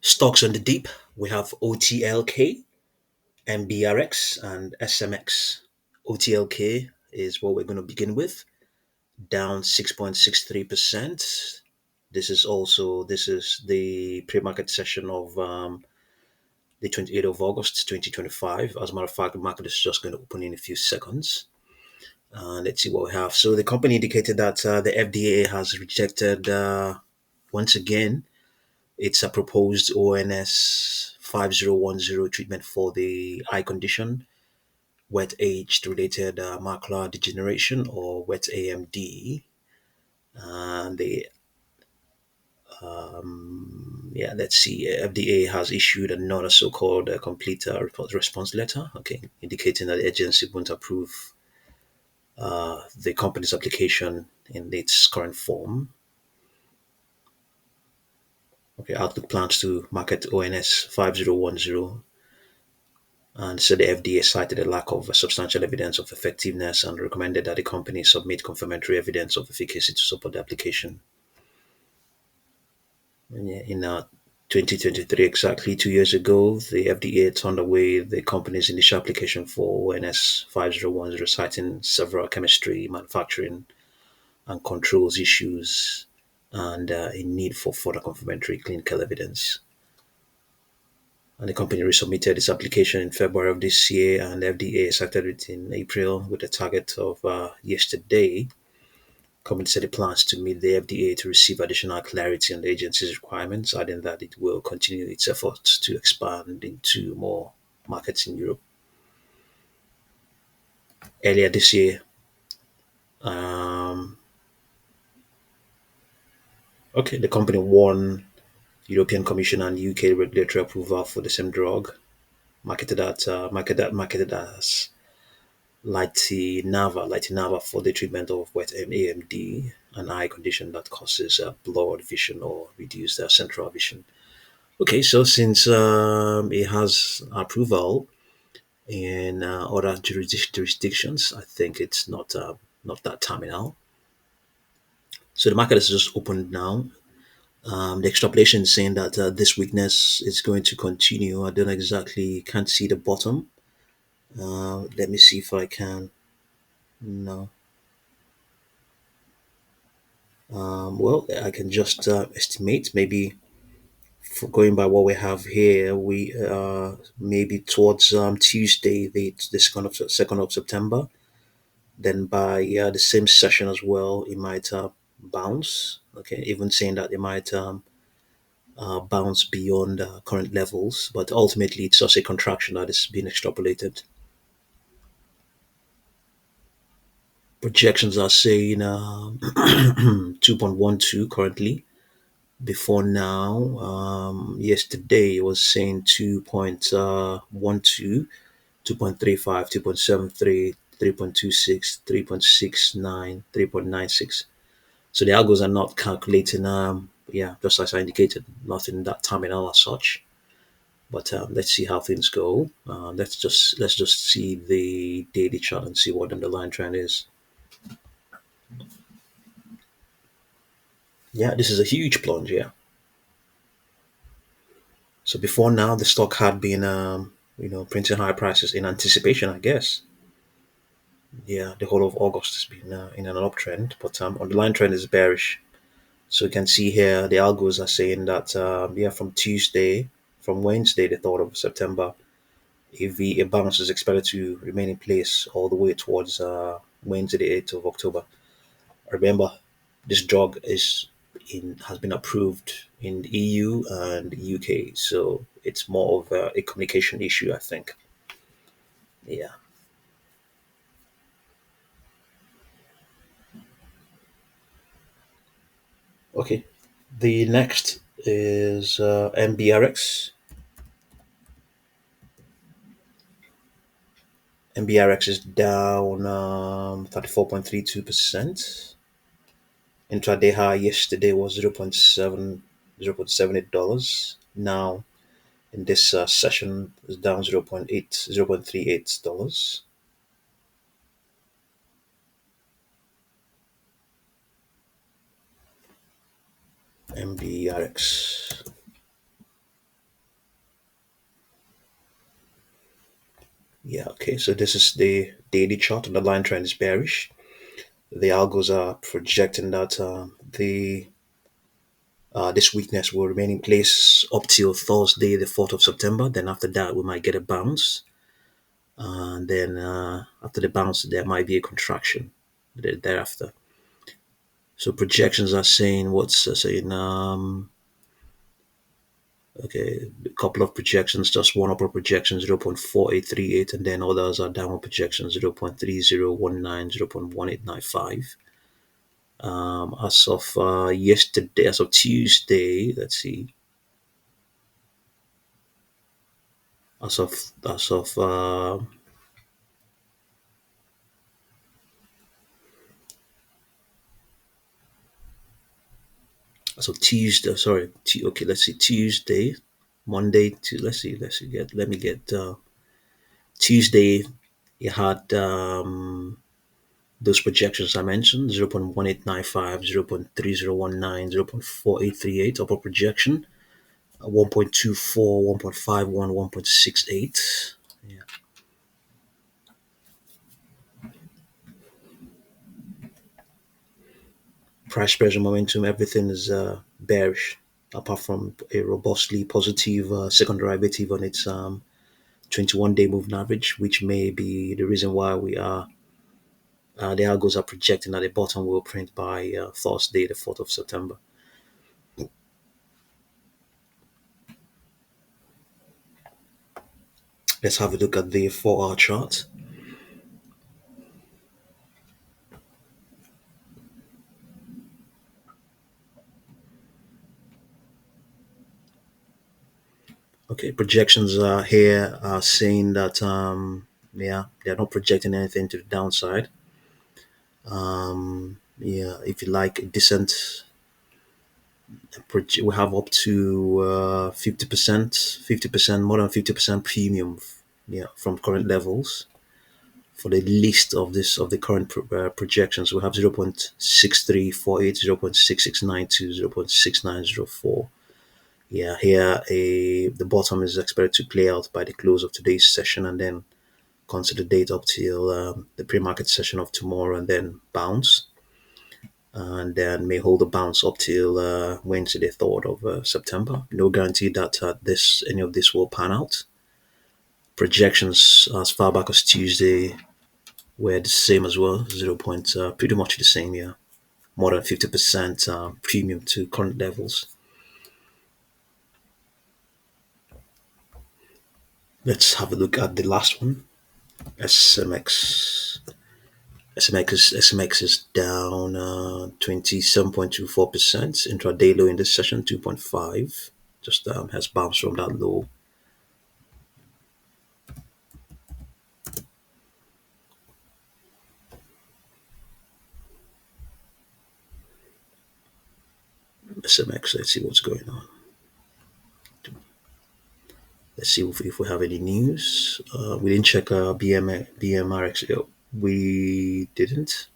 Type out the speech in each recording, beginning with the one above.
Stocks on the deep, we have OTLK, MBRX, and SMX. OTLK is what we're going to begin with, down 6.63%. This is the pre-market session of the 28th of August 2025. As a matter of fact, the market is just going to open in a few seconds. Let's see what we have. So the company indicated that the FDA has rejected once again it's a proposed ONS 5010 treatment for the eye condition, wet age related macular degeneration or wet AMD. And let's see. FDA has issued another so-called complete response letter, okay, indicating that the agency won't approve the company's application in its current form. Okay, Outlook plans to market ONS 5010 and so the FDA cited a lack of substantial evidence of effectiveness and recommended that the company submit confirmatory evidence of efficacy to support the application. In 2023, exactly 2 years ago, the FDA turned away the company's initial application for ONS 5010, citing several chemistry, manufacturing, and controls issues and a need for further confirmatory clinical evidence. And the company resubmitted its application in February of this year, and FDA accepted it in April with a target of yesterday. The company said it plans to meet the FDA to receive additional clarity on the agency's requirements, adding that it will continue its efforts to expand into more markets in Europe. Earlier this year, um, the company won European Commission and UK regulatory approval for the same drug, marketed as Lightinava for the treatment of wet AMD, an eye condition that causes blurred vision or reduced central vision. Okay, so since it has approval in other jurisdictions, I think it's not that terminal. So the market is just opened now. The extrapolation is saying that this weakness is going to continue. I don't exactly can't see the bottom. Let me see if I can. No. Well, I can just estimate maybe for going by what we have here, we maybe towards Tuesday, the second of September. Then by the same session as well, it might bounce. Okay, even saying that it might bounce beyond current levels, but ultimately it's just a contraction that is being extrapolated. Projections are saying 2.12 currently. Before now, yesterday it was saying 2.12, 2.35, 2.73, 3.26, 3.69, 3.96. So the algos are not calculating, just as I indicated, nothing that terminal as such. But let's see how things go. Let's just see the daily chart and see what the underlying trend is. Yeah, this is a huge plunge. Yeah. So before now, the stock had been, printing high prices in anticipation, I guess. Yeah, the whole of August has been in an uptrend, but underlying trend is bearish. So you can see here the algos are saying that from Wednesday, the 3rd of September, a bounce is expected to remain in place all the way towards Wednesday, the 8th of October. Remember, this drug has been approved in the EU and the UK, so it's more of a communication issue, I think. Yeah. Okay. The next is MBRX. MBRX is down 34.32%. Intraday high yesterday was 0.78 dollars. Now in this session is down 0.38 dollars. MBRX. Yeah, okay. So this is the daily chart, and the line trend is bearish. The algos are projecting that the this weakness will remain in place up till Thursday, the 4th of September. Then after that, we might get a bounce. And then after the bounce, there might be a contraction thereafter. So projections are saying what's saying, okay, a couple of projections, just one upper projection 0.4838, and then others are downward projections 0.3019, 0.1895. As of yesterday, as of Tuesday, let's see, as of as of so Tuesday, sorry, okay, let's see, Tuesday, Monday to let's see, let me get Tuesday. You had those projections I mentioned 0.1895, 0.3019, 0.4838 upper projection, 1.24, 1.51, 1.68. Yeah. Price pressure momentum, everything is bearish apart from a robustly positive second derivative on its 21-day moving average, which may be the reason why we are the algos are projecting at the bottom will print by Thursday, the 4th of September. Let's have a look at the 4-hour chart. Okay, projections are here are saying that yeah, they're not projecting anything to the downside. Yeah, if you like a decent, we have up to 50%, 50%, more than 50% premium, yeah, from current levels. For the list of this of the current projections, we have 0.6348, 0.6692, 0.6904. Yeah, here the bottom is expected to play out by the close of today's session, and then consolidate up till the pre-market session of tomorrow, and then bounce, and then may hold a bounce up till Wednesday, the 3rd of September. No guarantee that this any of this will pan out. Projections as far back as Tuesday were the same as well, 0. Pretty much the same, yeah. More than 50% premium to current levels. Let's have a look at the last one, SMX. SMX is down 27.24%. Intraday low in this session 2.5. Just has bounced from that low. SMX, let's see what's going on. Let's see if we have any news. We didn't check BMRX. We didn't.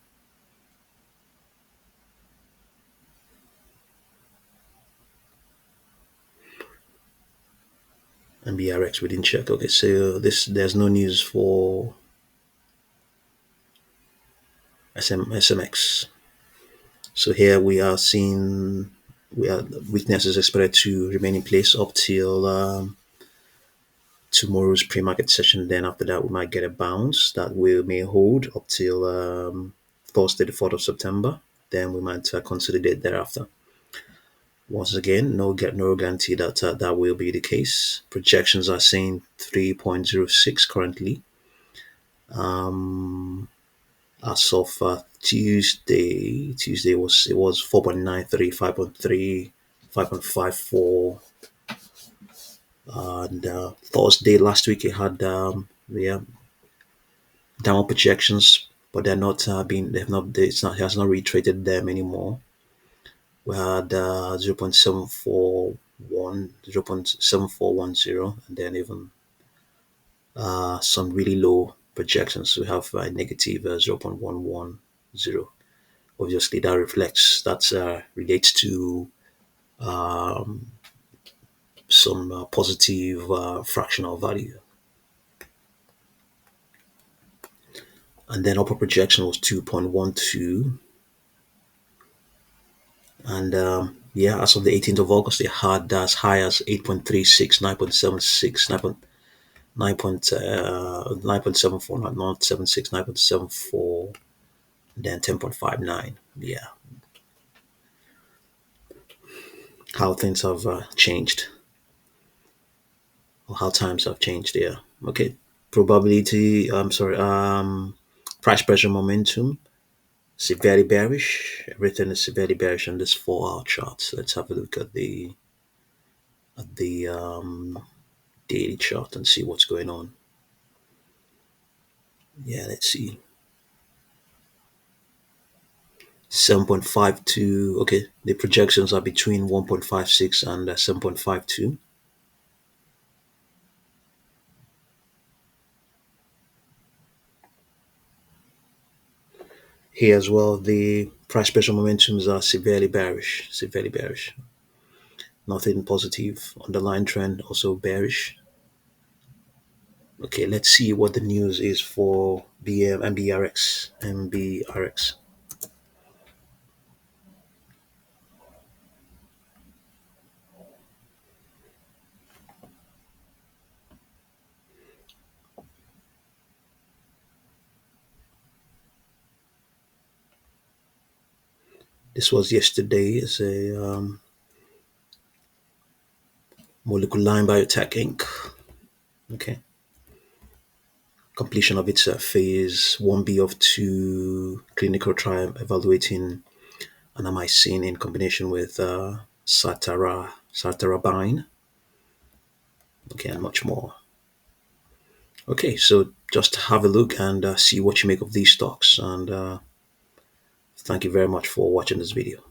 MBRX, we didn't check. Okay, so there's no news for SMX. So here we are seeing weakness is expected to remain in place up till tomorrow's pre-market session. Then after that, we might get a bounce that we may hold up till Thursday, the 4th of September. Then we might consolidate thereafter. Once again, no guarantee that that will be the case. Projections are saying 3.06 currently. As of Tuesday was 4.93, 5.3, 5.54, and Thursday last week it had yeah, downward projections, but they're not being they've not it's not has not reiterated them anymore. We had 0.741, 0.7410, and then even some really low projections. We have negative 0.110. Obviously, that reflects that relates to some positive fractional value. and then upper projection was 2.12. And yeah, as of the 18th of August, they had as high as 8.36, 9.76, 9.74, not 76, 9.74, then 10.59. Yeah, how things have changed, or how times have changed. Yeah. Okay. Probability. I'm sorry. Price pressure momentum. Severely bearish. Everything is severely bearish on this 4 hour chart. So let's have a look at the daily chart and see what's going on. Yeah, let's see. 7.52. Okay, the projections are between 1.56 and 7.52. Here as well, the price pressure momentums are severely bearish. Severely bearish. Nothing positive. Underlying trend also bearish. Okay, let's see what the news is for MBRX. MBRX. This was yesterday. It's a Moleculin Biotech Inc. Okay, completion of its phase 1B of 2 clinical trial evaluating anamycin in combination with satarabine. Okay, and much more. Okay, so just have a look and see what you make of these stocks. And thank you very much for watching this video.